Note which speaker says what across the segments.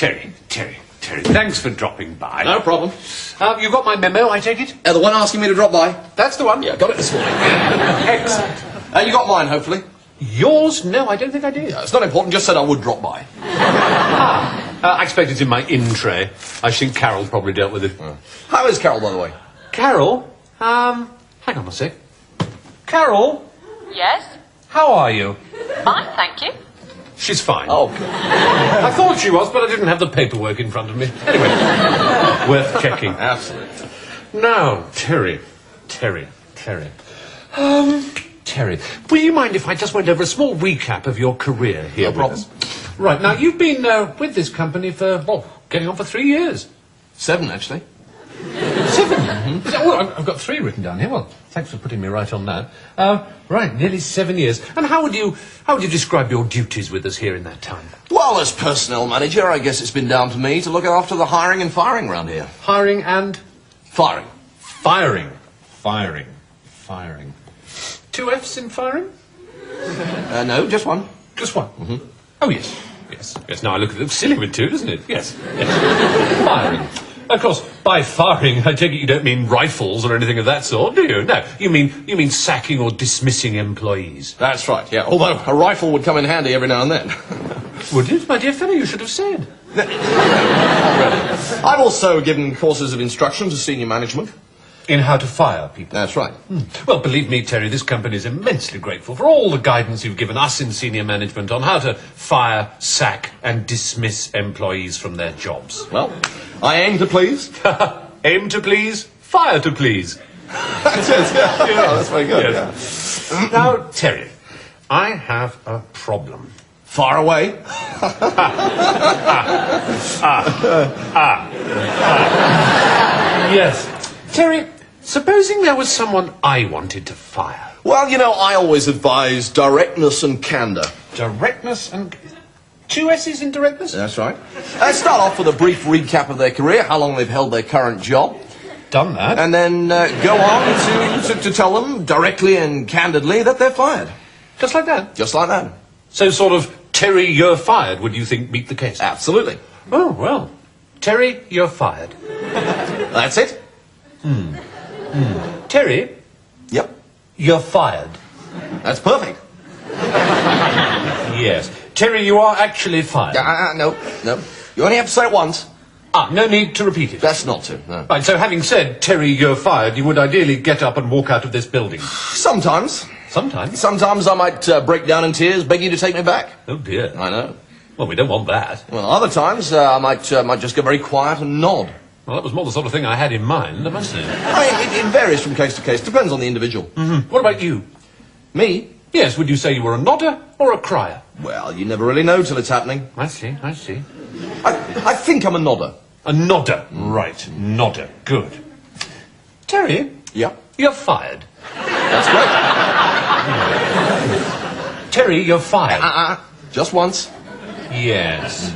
Speaker 1: Terry, thanks for dropping by.
Speaker 2: No problem.
Speaker 1: You got my memo, I take it?
Speaker 2: The one asking me to drop by?
Speaker 1: That's the one.
Speaker 2: Yeah, got it this morning.
Speaker 1: Excellent.
Speaker 2: You got mine, hopefully?
Speaker 1: Yours? No, I don't think I did.
Speaker 2: Yeah, it's not important, just said I would drop by.
Speaker 1: I expect it's in my in tray. I think Carol probably dealt with it.
Speaker 2: How is Carol, by the way?
Speaker 1: Carol? Hang on a sec. Carol?
Speaker 3: Yes?
Speaker 1: How are you?
Speaker 3: Fine, thank you.
Speaker 1: She's fine.
Speaker 2: Oh, good.
Speaker 1: I thought she was, but I didn't have the paperwork in front of me. Anyway, worth checking.
Speaker 2: Absolutely.
Speaker 1: Now, Terry. Terry, will you mind if I just went over a small recap of your career here
Speaker 2: No problem.
Speaker 1: with us? Right, now, you've been with this company for, getting on for 3 years.
Speaker 2: 7, actually.
Speaker 1: 7? Mm-hmm. I've got 3 written down here. Well, thanks for putting me right on that. Right, nearly 7 years. And how would you describe your duties with us here in that time?
Speaker 2: Well, as personnel manager, I guess it's been down to me to look after the hiring and firing around here.
Speaker 1: Hiring and?
Speaker 2: Firing.
Speaker 1: Firing. 2 F's in firing?
Speaker 2: No, just one.
Speaker 1: Just one? Mm-hmm. Oh, yes. Now I look at it, looks silly with 2, doesn't it? Yes. Firing. Of course, by firing, I take it you don't mean rifles or anything of that sort, do you? No, you mean sacking or dismissing employees.
Speaker 2: That's right, yeah. Although a rifle would come in handy every now and then.
Speaker 1: Would it? My dear fellow, you should have said.
Speaker 2: I've also given courses of instruction to senior management.
Speaker 1: In how to fire people.
Speaker 2: That's right.
Speaker 1: Well, believe me, Terry, this company is immensely grateful for all the guidance you've given us in senior management on how to fire, sack, and dismiss employees from their jobs.
Speaker 2: Well, I aim to please.
Speaker 1: Aim to please, fire to please.
Speaker 2: That's it, yeah, that's very good.
Speaker 1: Yes. Yeah. Now, Terry, I have a problem.
Speaker 2: Far away.
Speaker 1: Yes. Terry, supposing there was someone I wanted to fire.
Speaker 2: Well, I always advise directness and candour.
Speaker 1: Directness and... 2 S's in directness?
Speaker 2: That's right. Start off with a brief recap of their career, how long they've held their current job.
Speaker 1: Done that.
Speaker 2: And then go on to tell them directly and candidly that they're fired.
Speaker 1: Just like that?
Speaker 2: Just like that.
Speaker 1: So sort of, Terry, you're fired, would you think meet the case?
Speaker 2: Absolutely.
Speaker 1: Oh, well. Terry, you're fired.
Speaker 2: That's it.
Speaker 1: Terry?
Speaker 2: Yep.
Speaker 1: You're fired.
Speaker 2: That's perfect.
Speaker 1: Yes. Terry, you are actually fired.
Speaker 2: No. You only have to say it once.
Speaker 1: No need to repeat it.
Speaker 2: Best not to, no.
Speaker 1: Right, so having said, Terry, you're fired, you would ideally get up and walk out of this building.
Speaker 2: Sometimes.
Speaker 1: Sometimes?
Speaker 2: Sometimes I might break down in tears, beg you to take me back.
Speaker 1: Oh, dear.
Speaker 2: I know.
Speaker 1: Well, we don't want that.
Speaker 2: Well, other times I might just go very quiet and nod.
Speaker 1: Well, that was more the sort of thing I had in mind, I must say.
Speaker 2: It varies from case to case. Depends on the individual.
Speaker 1: Mm-hmm. What about you?
Speaker 2: Me?
Speaker 1: Yes, would you say you were a nodder or a crier?
Speaker 2: Well, you never really know till it's happening.
Speaker 1: I see.
Speaker 2: I think I'm a nodder.
Speaker 1: A nodder. Right, nodder. Good. Terry?
Speaker 2: Yeah?
Speaker 1: You're fired.
Speaker 2: That's great.
Speaker 1: Terry, you're fired.
Speaker 2: Just once.
Speaker 1: Yes.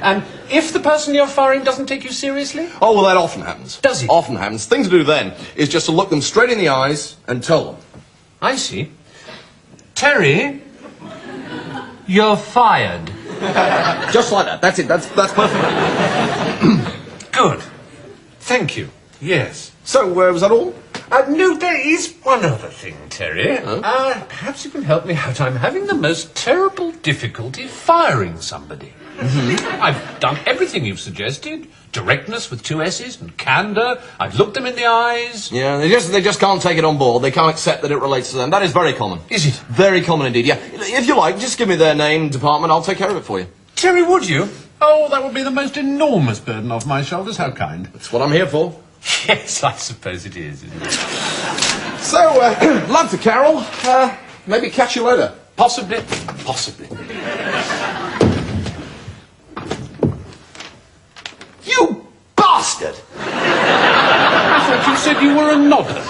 Speaker 1: And if the person you're firing doesn't take you seriously?
Speaker 2: Oh, well, that often happens.
Speaker 1: Does it?
Speaker 2: Often happens. Thing to do then is just to look them straight in the eyes and tell them.
Speaker 1: I see. Terry, you're fired.
Speaker 2: Just like that. That's it. That's perfect.
Speaker 1: Good. Thank you. Yes.
Speaker 2: So, was that all?
Speaker 1: No, there is one other thing, Terry. Perhaps you can help me out. I'm having the most terrible difficulty firing somebody. Mm-hmm. I've done everything you've suggested. Directness with 2 S's and candour. I've looked them in the eyes.
Speaker 2: Yeah, they just can't take it on board. They can't accept that it relates to them. That is very common.
Speaker 1: Is it?
Speaker 2: Very common indeed, yeah. If you like, just give me their name, department, I'll take care of it for you.
Speaker 1: Terry, would you? Oh, that would be the most enormous burden off my shoulders. How kind.
Speaker 2: That's what I'm here for.
Speaker 1: Yes, I suppose it is, isn't it?
Speaker 2: So, love to Carol. Maybe catch you later.
Speaker 1: Possibly.
Speaker 2: You bastard!
Speaker 1: I thought you said you were a nodder.